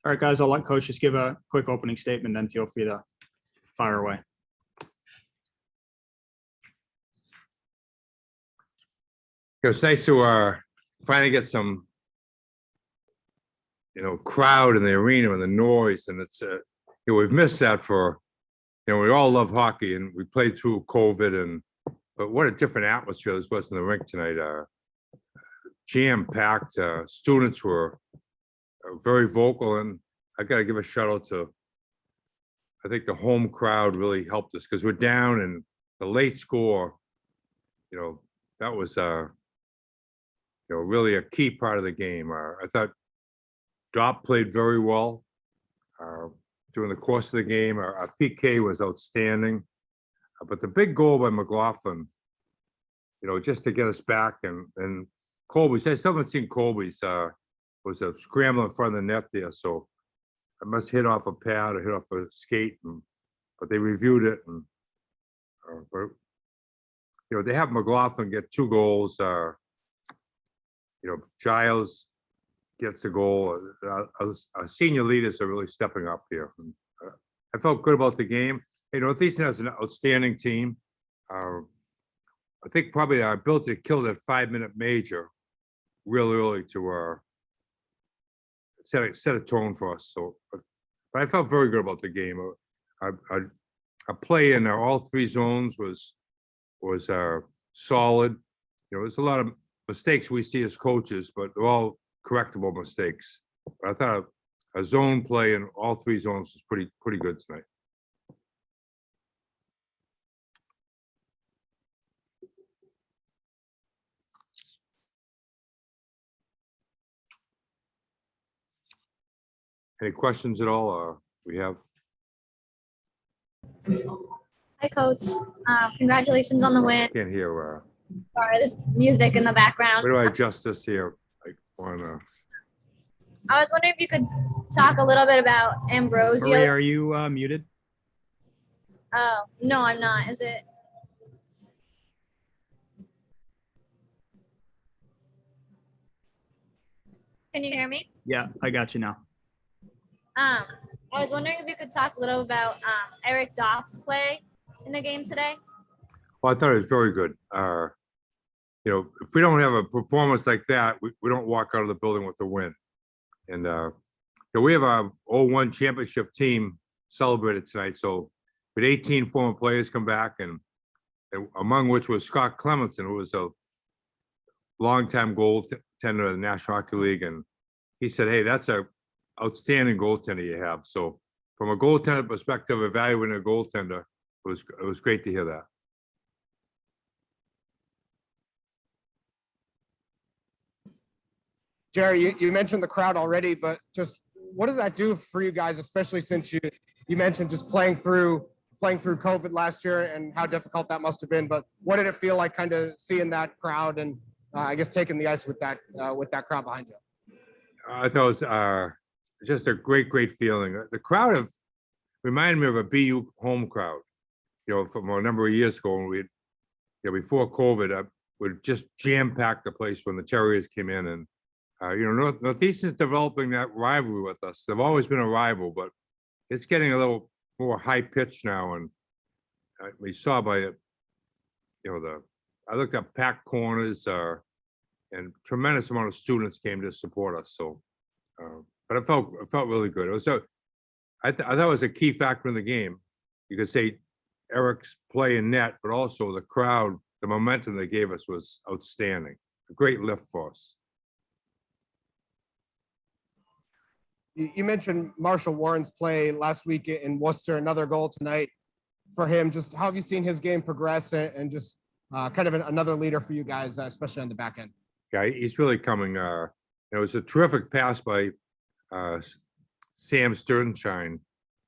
All right, guys, I'll let Coach just give a quick opening statement, then feel free to fire away. It's nice to finally get some, crowd in the arena and the noise, and it's we've missed that for, we all love hockey and we played through COVID, but what a different atmosphere this was in the rink tonight. Jam-packed. Students were very vocal, and I got to give a shout out to, I think the home crowd really helped us because we're down, and the late score, that was really a key part of the game. I thought Dop played very well during the course of the game. Our PK was outstanding, but the big goal by McLaughlin, just to get us back, and Colby's, I still haven't seen Colby's, was a scramble in front of the net there, so I must hit off a pad or hit off a skate, but they reviewed it, and but they have McLaughlin get 2 goals. Giles gets a goal. Our senior leaders are really stepping up here. I felt good about the game. Northeastern has an outstanding team. I think probably our ability to kill that 5-minute major real early to set a tone for us. So, but I felt very good about the game. Our play in all 3 zones was solid. There's a lot of mistakes we see as coaches, but they're all correctable mistakes. But I thought a zone play in all 3 zones was pretty good tonight. Any questions at all? We have. Hi, Coach. Congratulations on the win. Can't hear. Sorry, there's music in the background. Where do I adjust this here? I was wondering if you could talk a little bit about Ambrosio. Marie, are you muted? Oh, no, I'm not. Is it? Can you hear me? Yeah, I got you now. I was wondering if you could talk a little about Eric Dopp's play in the game today. Well, I thought it was very good. If we don't have a performance like that, we don't walk out of the building with a win. And we have our 0-1 championship team celebrated tonight. So with 18 former players come back, and among which was Scott Clemenson, who was a longtime goaltender of the National Hockey League. And he said, hey, that's a outstanding goaltender you have. So from a goaltender perspective, evaluating a goaltender, it was great to hear that. Jerry, you mentioned the crowd already, but just what does that do for you guys, especially since you mentioned just playing through COVID last year and how difficult that must have been. But what did it feel like kind of seeing that crowd and I guess taking the ice with that crowd behind you? I thought it was just a great feeling. The crowd reminded me of a BU home crowd, from a number of years ago when before COVID, would just jam-pack the place when the Terriers came in. And Northeastern's developing that rivalry with us. They've always been a rival, but it's getting a little more high pitched now. And we saw by it, I looked up packed corners, and tremendous amount of students came to support us. So, but it felt really good. It was I thought it was a key factor in the game. You could say Eric's play in net, but also the crowd, the momentum they gave us was outstanding. A great lift for us. You mentioned Marshall Warren's play last week in Worcester, another goal tonight for him. Just how have you seen his game progress and just kind of another leader for you guys, especially on the back end? Yeah, he's really coming. It was a terrific pass by Sam Sternshine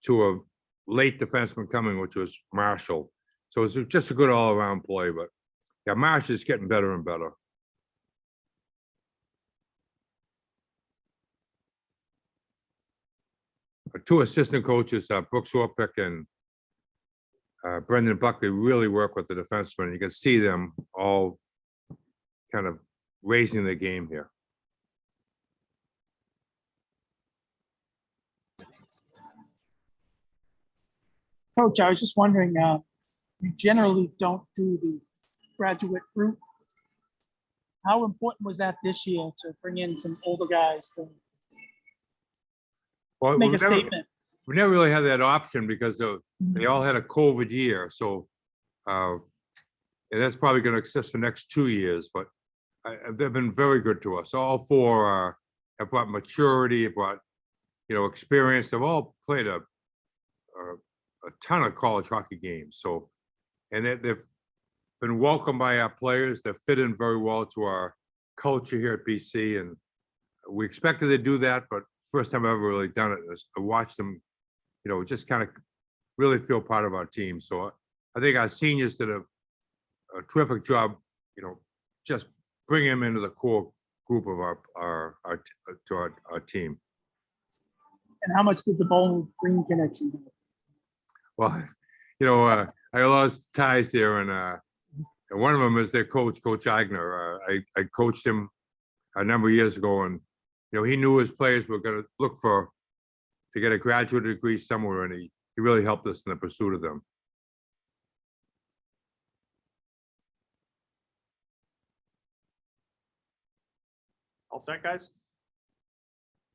to a late defenseman coming, which was Marshall. So it was just a good all-around play. But yeah, Marshall is getting better and better. Our 2 assistant coaches, Brooks Orpik and Brendan Buckley, really work with the defensemen. You can see them all kind of raising the game here. Coach, I was just wondering, you generally don't do the graduate route. How important was that this year to bring in some older guys to Well, make a statement? we never really had that option because they all had a COVID year, so and that's probably going to exist for the next 2 years. But they've been very good to us. All four have brought maturity, have brought experience. They've all played a ton of college hockey games. So, and they've been welcomed by our players. They've fit in very well to our culture here at BC, and we expected to do that, but first time I've ever really done it is to watch them, just kind of really feel part of our team. So I think our seniors did a terrific job, just bringing them into the core group of our team. And how much did the Bowling Green connection have? Well, I lost ties there, and one of them is their coach, Coach Eigner. I coached him a number of years ago, and he knew his players were going to look to get a graduate degree somewhere, and he really helped us in the pursuit of them. All set, guys?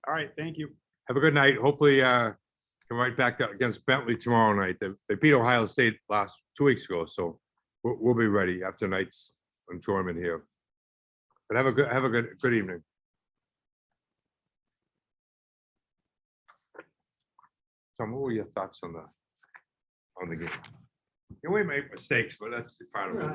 All right, thank you. Have a good night. Hopefully, come right back up against Bentley tomorrow night. They beat Ohio State 2 weeks ago, so we'll be ready after night's enjoyment here. But have a good evening. Tom, what were your thoughts on the game? We make mistakes, but that's part of it.